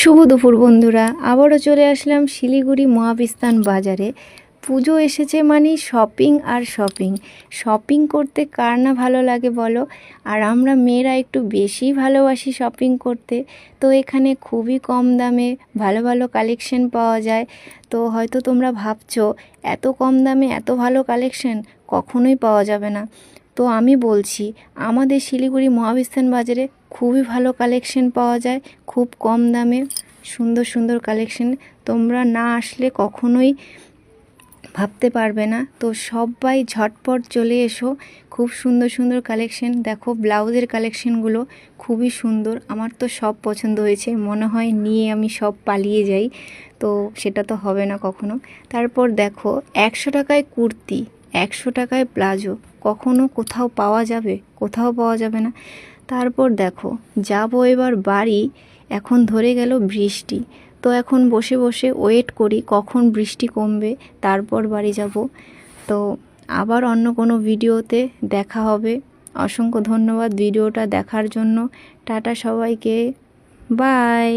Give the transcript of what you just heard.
শুভ দুপুর বন্ধুরা, আবারও চলে আসলাম শিলিগুড়ি মহাবিস্তান বাজারে। পুজো এসেছে মানে শপিং আর শপিং। শপিং করতে কার না ভালো লাগে বলো? আর আমরা মেয়েরা একটু বেশি ভালোবাসি শপিং করতে। তো এখানে খুবই কম দামে ভালো ভালো কালেকশন পাওয়া যায়। তো হয়তো তোমরা ভাবছো এত কম দামে এত ভালো কালেকশন কখনোই পাওয়া যাবে না। তো আমি বলছি, আমাদের শিলিগুড়ি মহাবিস্তান বাজারে খুবই ভালো কালেকশন পাওয়া যায়, খুব কম দামে সুন্দর সুন্দর কালেকশন। তোমরা না আসলে কখনোই ভাবতে পারবে না। তো সবাই ঝটপট চলে এসো, খুব সুন্দর সুন্দর কালেকশন দেখো। ব্লাউজের কালেকশনগুলো খুবই সুন্দর, আমার তো সব পছন্দ হয়েছে, মনে হয় নিয়ে আমি সব পালিয়ে যাই। তো সেটা তো হবে না কখনো। তারপর দেখো 100 টাকায় কুর্তি, 100 টাকায় প্লাজো, কখনো কোথাও পাওয়া যাবে? কোথাও পাওয়া যাবে না। তারপর দেখো যাবো এবার বাড়ি, এখন ধরে গেল বৃষ্টি। তো এখন বসে বসে ওয়েট করি কখন বৃষ্টি কমবে, তারপর বাড়ি যাব। তো আবার অন্য কোনো ভিডিওতে দেখা হবে। অসংখ্য ধন্যবাদ ভিডিওটা দেখার জন্য। টাটা সবাইকে, বাই।